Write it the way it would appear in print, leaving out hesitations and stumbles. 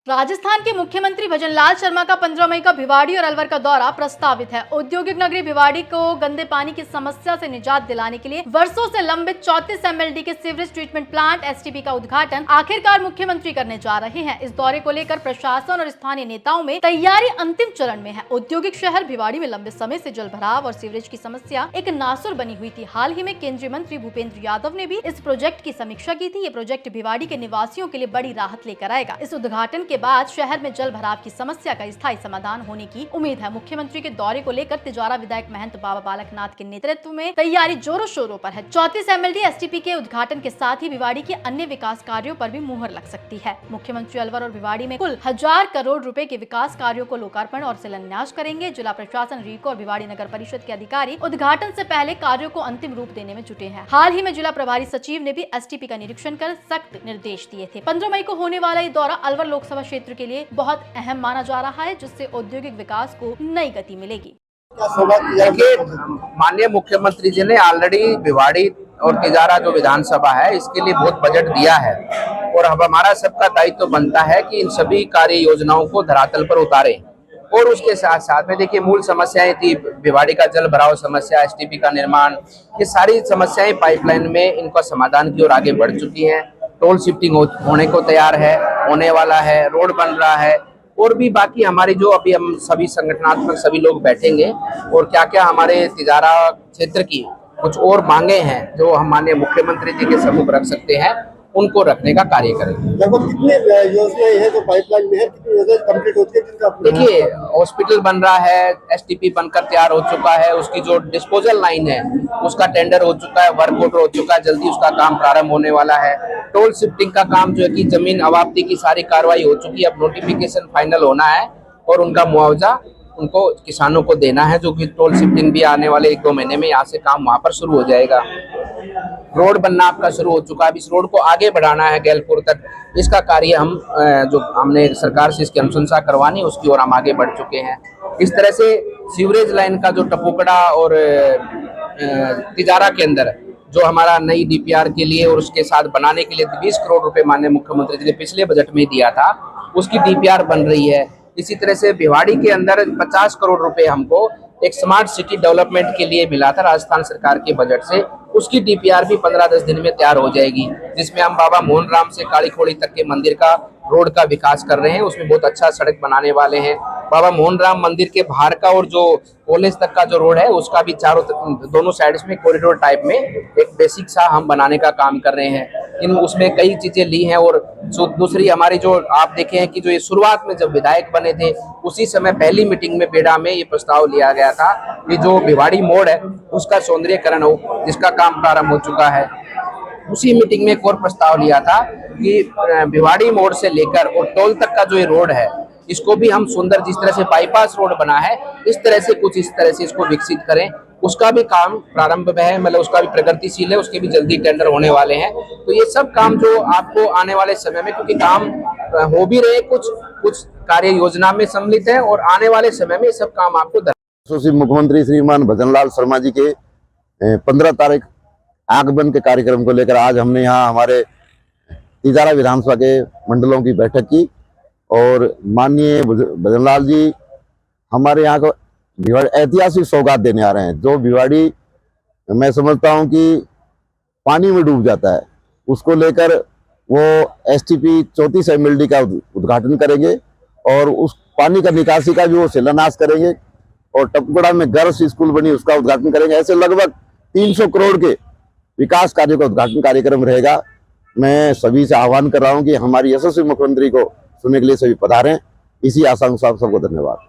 राजस्थान के मुख्यमंत्री भजनलाल शर्मा का 15 मई का भिवाड़ी और अलवर का दौरा प्रस्तावित है। औद्योगिक नगरी भिवाड़ी को गंदे पानी की समस्या से निजात दिलाने के लिए वर्षों से लंबित 34 एमएलडी के सीवरेज ट्रीटमेंट प्लांट एसटीपी का उद्घाटन आखिरकार मुख्यमंत्री करने जा रहे हैं। इस दौरे को लेकर प्रशासन और स्थानीय नेताओं में तैयारी अंतिम चरण में है। औद्योगिक शहर भिवाड़ी में लंबे समय से जल भराव और सीवरेज की समस्या एक नासुर बनी हुई थी। हाल ही में केंद्रीय मंत्री भूपेंद्र यादव ने भी इस प्रोजेक्ट की समीक्षा की थी। ये प्रोजेक्ट भिवाड़ी के निवासियों के लिए बड़ी राहत लेकर आएगा। इस उद्घाटन के बाद शहर में जल भराव की समस्या का स्थायी समाधान होने की उम्मीद है। मुख्यमंत्री के दौरे को लेकर तिजारा विधायक महंत बाबा बालकनाथ के नेतृत्व में तैयारी जोरों शोरों पर है। 34 एमएलडी एसटीपी के उद्घाटन के साथ ही भिवाड़ी के अन्य विकास कार्यों पर भी मुहर लग सकती है। मुख्यमंत्री अलवर और भिवाड़ी में कुल 1000 करोड़ रुपए के विकास कार्यों को लोकार्पण और शिलान्यास करेंगे। जिला प्रशासन, रीको और भिवाड़ी नगर परिषद के अधिकारी उद्घाटन से पहले कार्यों को अंतिम रूप देने में जुटे हैं। हाल ही में जिला प्रभारी सचिव ने भी एसटीपी का निरीक्षण कर सख्त निर्देश दिए थे। 15 मई को होने वाला ये दौरा अलवर लोकसभा क्षेत्र के लिए बहुत अहम माना जा रहा है, जिससे औद्योगिक विकास को नई गति मिलेगी। देखिए, माननीय मुख्यमंत्री जी ने ऑलरेडी भिवाड़ी और तिजारा जो विधानसभा है इसके लिए बहुत बजट दिया है और अब हमारा सबका दायित्व बनता है कि इन सभी कार्य योजनाओं को धरातल पर उतारें। और उसके साथ साथ में देखिए, मूल समस्याएं थी भिवाड़ी का जल भराव समस्या, एसटीपी का निर्माण, ये सारी समस्याएं पाइपलाइन में इनका समाधान की ओर आगे बढ़ चुकी है। टोल शिफ्टिंग होने को तैयार है, होने वाला है, रोड बन रहा है और भी बाकी हमारी जो अभी हम सभी संगठनात्मक सभी लोग बैठेंगे और क्या क्या हमारे तिजारा क्षेत्र की कुछ और मांगे हैं जो हम माननीय मुख्यमंत्री जी के सम्मुख रख सकते हैं, उनको रखने का कार्य करेंगे। लगभग कितने योजनाएं हैं जो पाइपलाइन में है, कितनी योजनाएं कंप्लीट होती है जिनका? देखिए, हॉस्पिटल बन रहा है, एसटीपी बनकर तैयार हो चुका है, उसकी जो डिस्पोजल लाइन है उसका टेंडर हो चुका है, वर्क ऑर्डर हो चुका है, जल्दी उसका काम प्रारंभ होने वाला है। टोल शिफ्टिंग का काम जो है कि जमीन अवाप्ति की सारी कार्रवाई हो चुकी है, अब नोटिफिकेशन फाइनल होना है और उनका मुआवजा उनको किसानों को देना है, जो कि टोल शिफ्टिंग भी आने वाले 1-2 महीने में यहाँ से काम वहाँ पर शुरू हो जाएगा। रोड बनना आपका शुरू हो चुका है, अब इस रोड को आगे बढ़ाना है गैलपुर तक। इसका कार्य हम जो हमने सरकार से इसकी अनुशंसा करवानी उसकी ओर हम आगे बढ़ चुके हैं। इस तरह से सीवरेज लाइन का जो टपुकड़ा और तिजारा के अंदर जो हमारा नई डीपीआर के लिए और उसके साथ बनाने के लिए 20 करोड़ रुपए माननीय मुख्यमंत्री जी ने पिछले बजट में दिया था, उसकी डीपीआर बन रही है। इसी तरह से भिवाड़ी के अंदर 50 करोड़ रुपए हमको एक स्मार्ट सिटी डेवलपमेंट के लिए मिला था राजस्थान सरकार के बजट से, उसकी डीपीआर भी 15-10 दिन में तैयार हो जाएगी, जिसमें हम बाबा मोहन राम से काली खोड़ी तक के मंदिर का रोड का विकास कर रहे हैं। उसमें बहुत अच्छा सड़क बनाने वाले हैं। बाबा मोहन राम मंदिर के बाहर का और जो कॉलेज तक का जो रोड है उसका भी दोनों साइड्स में कॉरिडोर टाइप में एक बेसिक सा हम बनाने का काम कर रहे हैं। उसमें कई चीजें ली हैं। और दूसरी हमारी जो आप देखे हैं कि जो ये शुरुआत में जब विधायक बने थे उसी समय पहली मीटिंग में बेड़ा में ये प्रस्ताव लिया गया था कि जो भिवाड़ी मोड़ है उसका सौंदर्यीकरण हो, जिसका काम प्रारंभ हो चुका है। उसी मीटिंग में एक और प्रस्ताव लिया था कि भिवाड़ी मोड़ से लेकर और टोल तक का जो ये रोड है इसको भी हम सुंदर, जिस तरह से बाईपास रोड बना है इस तरह से कुछ इस तरह से इसको विकसित करें। उसका भी काम प्रारंभ में है, मतलब उसका भी प्रगतिशील है, उसके भी जल्दी टेंडर होने वाले हैं। तो ये सब काम जो आपको आने वाले समय में, क्योंकि काम हो भी रहे, कुछ कार्य योजना में सम्मिलित है और आने वाले समय में ये सब काम आपको मुख्यमंत्री श्रीमान भजनलाल शर्मा जी के 15 तारीख आगमन के कार्यक्रम को लेकर आज हमने यहाँ हमारे तिजारा विधानसभा के मंडलों की बैठक की और माननीय भजनलाल जी हमारे यहाँ को भिवाड़ी ऐतिहासिक सौगात देने आ रहे हैं। जो भिवाड़ी मैं समझता हूँ कि पानी में डूब जाता है, उसको लेकर वो एसटीपी 34 एमएलडी का उद्घाटन करेंगे और उस पानी का निकासी का भी वो शिलान्यास करेंगे और टपकड़ा में गर्ल्स स्कूल बनी उसका उद्घाटन करेंगे। ऐसे लगभग 300 करोड़ के विकास कार्यों का उद्घाटन कार्यक्रम रहेगा। मैं सभी से आह्वान कर रहा हूं कि हमारी यशस्वी मुख्यमंत्री को सुनने के लिए सभी पधारें। इसी आशा के साथ सबको धन्यवाद।